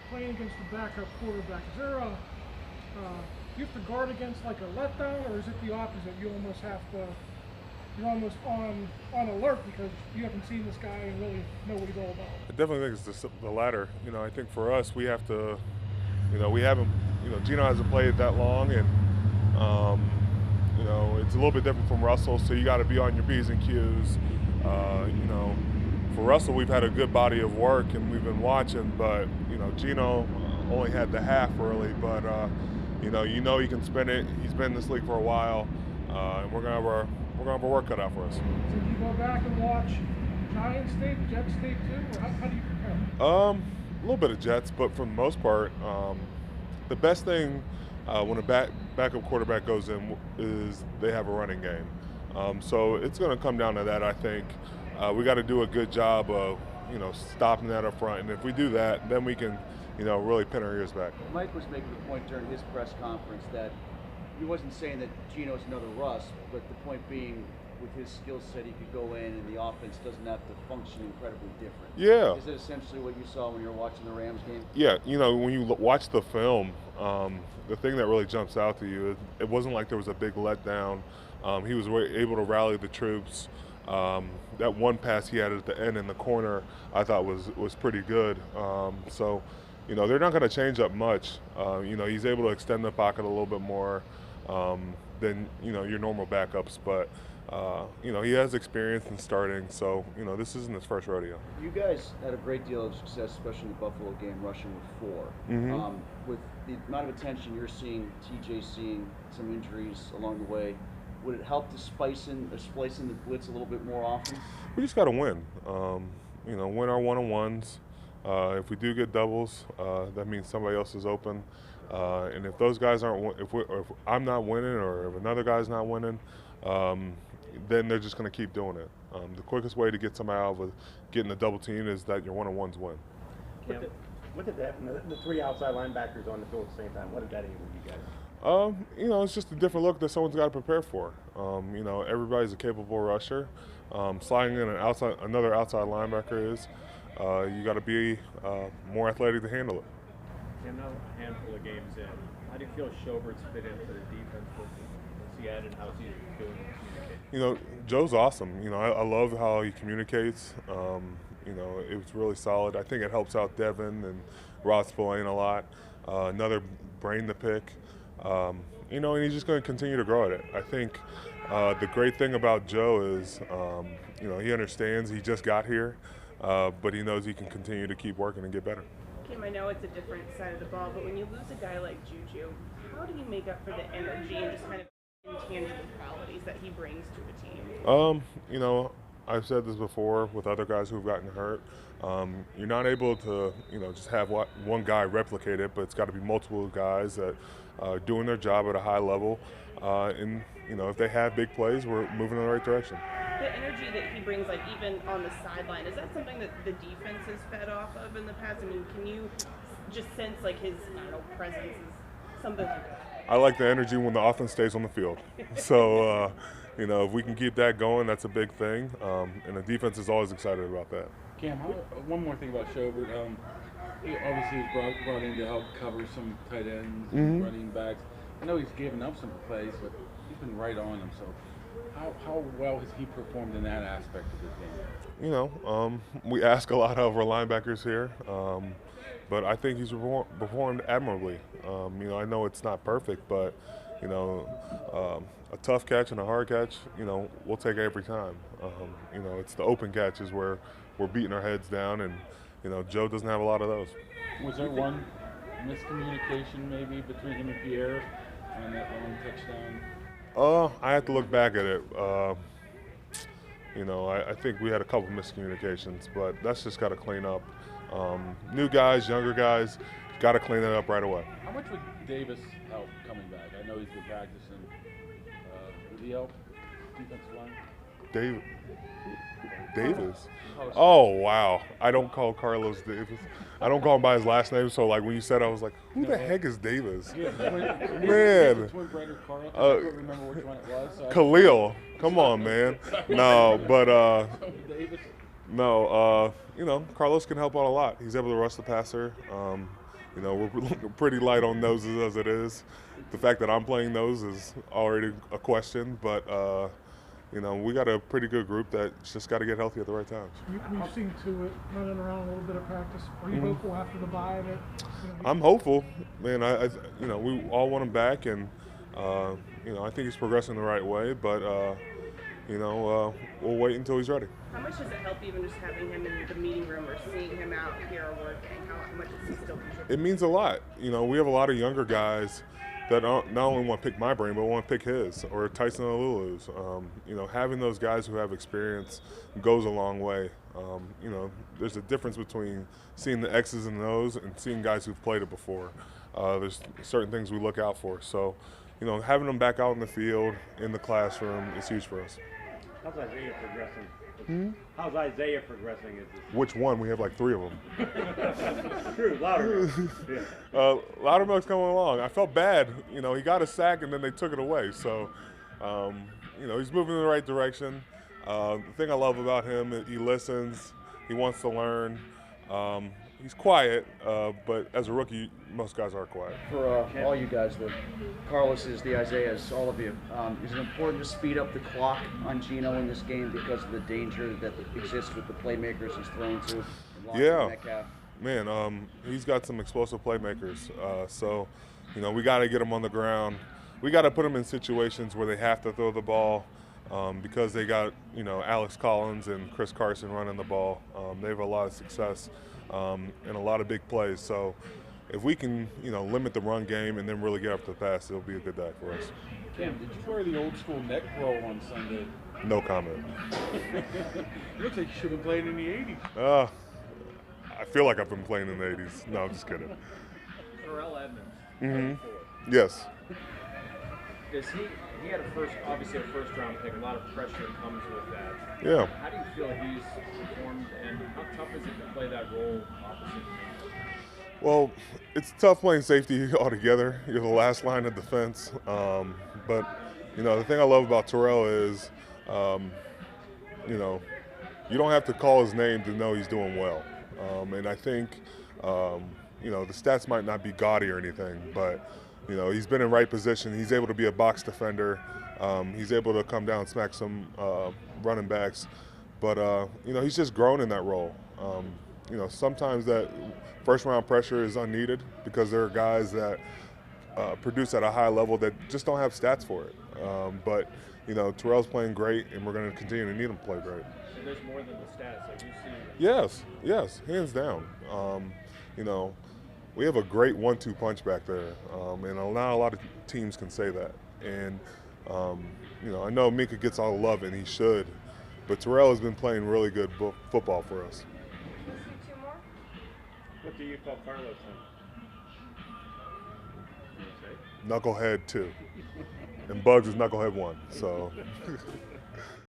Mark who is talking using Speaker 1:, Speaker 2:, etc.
Speaker 1: playing against the backup quarterback? Is there a you have to guard against like a letdown, or is it the opposite? You almost have to. You're almost on alert because you haven't seen this guy and really know what he's all about.
Speaker 2: I definitely think it's the latter. I think for us, we have to, we haven't, Geno hasn't played that long, and, it's a little bit different from Russell, so you got to be on your P's and Q's. For Russell, we've had a good body of work, and we've been watching, but, Geno only had the half early, but, he can spin it. He's been in this league for a while, and we're going to have our work cut out for us.
Speaker 1: So do you go back and watch Giants tape, Jets tape too, or how do you compare?
Speaker 2: A little bit of Jets, but for the most part, the best thing when a backup quarterback goes in is they have a running game. So it's going to come down to that, I think. We got to do a good job of, stopping that up front, and if we do that, then we can, really pin our ears back.
Speaker 3: Mike was making the point during his press conference that he wasn't saying that Geno's another Russ, but the point being, with his skill set, he could go in and the offense doesn't have to function incredibly different.
Speaker 2: Yeah.
Speaker 3: Is it essentially what you saw when you were watching the Rams game?
Speaker 2: Yeah, when you watch the film, the thing that really jumps out to you is it wasn't like there was a big letdown. He was able to rally the troops. That one pass he had at the end in the corner, I thought was pretty good. So, they're not going to change up much. He's able to extend the pocket a little bit more than your normal backups, but he has experience in starting, so this isn't his first rodeo.
Speaker 3: You guys had a great deal of success, especially in the Buffalo game, rushing with 4.
Speaker 2: Mm-hmm.
Speaker 3: With the amount of attention you're seeing, TJ seeing some injuries along the way, would it help to splice in the blitz a little bit more often?
Speaker 2: We just got to win. Win our one-on-ones. If we do get doubles, that means somebody else is open. And if those guys aren't, if I'm not winning, or if another guy's not winning, then they're just going to keep doing it. The quickest way to get somebody out of getting a double team is that your one-on-ones win.
Speaker 4: What did that? The 3 outside linebackers on the field at the same time. What did that equal you guys?
Speaker 2: It's just a different look that someone's got to prepare for. Everybody's a capable rusher. Sliding in another outside linebacker is. You got to be more athletic to handle it.
Speaker 5: Now a handful of games in, how do you feel Schobert's fit into the defense? What's he added? How's he doing to communicate?
Speaker 2: Joe's awesome. I love how he communicates. It was really solid. I think it helps out Devin and Rod Spillane a lot. Another brain to pick. And he's just going to continue to grow at it. I think the great thing about Joe is, he understands he just got here, but he knows he can continue to keep working and get better.
Speaker 6: Kim, I know it's a different side of the ball, but when you lose a guy like Juju, how do you make up for the energy and just kind of intangible qualities that he brings to a team?
Speaker 2: I've said this before with other guys who've gotten hurt. You're not able to, just have one guy replicate it, but it's got to be multiple guys that are doing their job at a high level. And if they have big plays, we're moving in the right direction.
Speaker 6: The energy that he brings, like even on the sideline, is that something that the defense has fed off of in the past? I mean, can you just sense like his, presence is something like that?
Speaker 2: I like the energy when the offense stays on the field. So, if we can keep that going, that's a big thing. And the defense is always excited about that.
Speaker 7: Cam, one more thing about Schobert. He obviously was brought in to help cover some tight ends, running backs. I know he's given up some plays, but he's been right on them. So, how well has he performed in that aspect of the game?
Speaker 2: We ask a lot of our linebackers here, but I think he's performed admirably. I know it's not perfect, but a tough catch and a hard catch, we'll take it every time. It's the open catches where we're beating our heads down, and Joe doesn't have a lot of those.
Speaker 7: Was there one miscommunication maybe between him and Pierre on that long touchdown?
Speaker 2: I have to look back at it. I think we had a couple miscommunications, but that's just got to clean up. New guys, younger guys, got to clean it up right away.
Speaker 7: How much would Davis help coming back? I know he's been practicing. Would he help defensive line?
Speaker 2: Davis? Oh, wow. I don't call Carlos Davis. I don't call him by his last name, so like when you said, I was like, who the heck is Davis? Man.
Speaker 7: Twin brother Carl. I don't remember which one it was. So
Speaker 2: Khalil. Come on, man. No, but
Speaker 7: Davis.
Speaker 2: no, Carlos can help out a lot. He's able to rush the passer. You know, we're pretty light on noses as it is. The fact that I'm playing nose is already a question, but you know, we got a pretty good group that just got to get healthy at the right times.
Speaker 1: You've seen to it running around a little bit of practice. Are you hopeful after the bye that?
Speaker 2: I'm hopeful, man. You know, we all want him back, and you know, I think he's progressing the right way. But you know, we'll wait until he's ready.
Speaker 6: How much does it help even just having him in the meeting room or seeing him out here working? How much does he still contribute?
Speaker 2: It means a lot. You know, we have a lot of younger guys that not only want to pick my brain, but want to pick his, or Tyson Alulu's. You know, having those guys who have experience goes a long way. You know, there's a difference between seeing the X's and O's and seeing guys who've played it before. There's certain things we look out for. So, you know, having them back out in the field, in the classroom, is huge for us.
Speaker 4: How's Isaiah progressing? How's Isaiah progressing?
Speaker 2: Which one? We have like 3 of them.
Speaker 4: True, Loudermilk. Yeah.
Speaker 2: Loudermilk's coming along. I felt bad. You know, he got a sack and then they took it away. So, you know, he's moving in the right direction. The thing I love about him is he listens. He wants to learn. He's quiet, but as a rookie, most guys are quiet.
Speaker 3: For all you guys, the Carloses, the Isaiahs, all of you, is it important to speed up the clock on Geno in this game because of the danger that exists with the playmakers he's thrown to?
Speaker 2: Yeah, man, he's got some explosive playmakers. So, you know, we got to get him on the ground. We got to put him in situations where they have to throw the ball because they got, you know, Alex Collins and Chris Carson running the ball. They have a lot of success and a lot of big plays. So if we can, you know, limit the run game and then really get up to the pass, it'll be a good day for us.
Speaker 7: Cam, did you wear the old school neck roll on Sunday?
Speaker 2: No comment.
Speaker 7: It looks like you should have been playing in the 80s.
Speaker 2: I feel like I've been playing in the 80s. No, I'm just kidding.
Speaker 5: Terrell Edmonds.
Speaker 2: Yes.
Speaker 5: Does he had obviously a first round pick, a lot of pressure comes with that.
Speaker 2: Yeah.
Speaker 5: How do you feel he's performed, and how tough is it to play that role opposite you?
Speaker 2: Well, it's tough playing safety altogether. You're the last line of defense. But, you know, the thing I love about Terrell is, you know, you don't have to call his name to know he's doing well. And I think, you know, the stats might not be gaudy or anything, but, you know, he's been in right position. He's able to be a box defender. He's able to come down and smack some running backs. But, you know, he's just grown in that role. You know, sometimes that first-round pressure is unneeded because there are guys that produce at a high level that just don't have stats for it. But, you know, Terrell's playing great, and we're going to continue to need him to play great.
Speaker 5: So there's more than the stats. Like you see.
Speaker 2: Yes, hands down. You know, we have a great 1-2 punch back there, and not a lot of teams can say that. And, you know, I know Mika gets all the love, and he should, but Terrell has been playing really good football for us.
Speaker 4: What do you call Carlos then?
Speaker 2: Knucklehead 2. And Bugs is Knucklehead 1. So